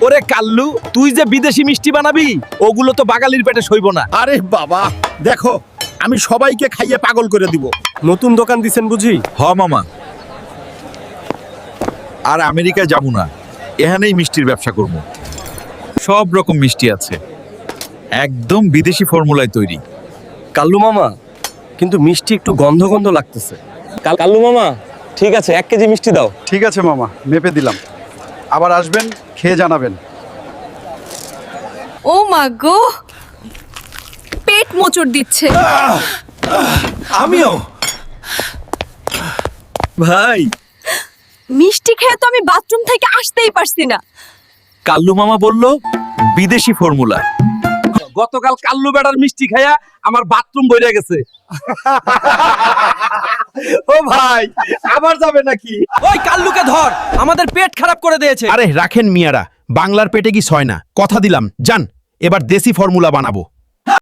ওরে কাল্লু, তুই যে বিদেশি মিষ্টি বানাবি ওগুলো তো বাঙালির পেটে সইব না। আরে বাবা দেখো, আমি সবাইকে খাইয়ে পাগল করে দিব। নতুন দোকান দিছেন বুঝি? হ মামা, আর আমেরিকায় যাবো না, এখানেই মিষ্টির ব্যবসা করব। সব রকম মিষ্টি আছে, একদম বিদেশি ফর্মুলায় তৈরি। কাল্লু মামা, কিন্তু মিষ্টি একটু গন্ধ গন্ধ লাগতেছে। কাল্লু মামা, ঠিক আছে 1 কেজি মিষ্টি দাও। ঠিক আছে মামা, মেপে দিলাম। আবার আসবেন, খেয়ে জানাবেন। ও মা গো, পেট মোচড় দিচ্ছে। আমিও ভাই, মিষ্টি খেয়ে তো আমি বাথরুম থেকে আসতেই পারছি না। কাল্লু মামা বলল বিদেশি ফর্মুলা। গতকাল কাল্লু বেড়ার মিষ্টি খাইয়া আমার বাথরুম বইরে গেছে। ও ভাই, আবার যাবে নাকি? ওই কাল্লুকে ধর, আমাদের পেট খারাপ করে দিয়েছে। আরে রাখেন মিয়ারা, বাংলার পেটে কি সয় না? কথা দিলাম, যান এবার দেশি ফর্মুলা বানাবো।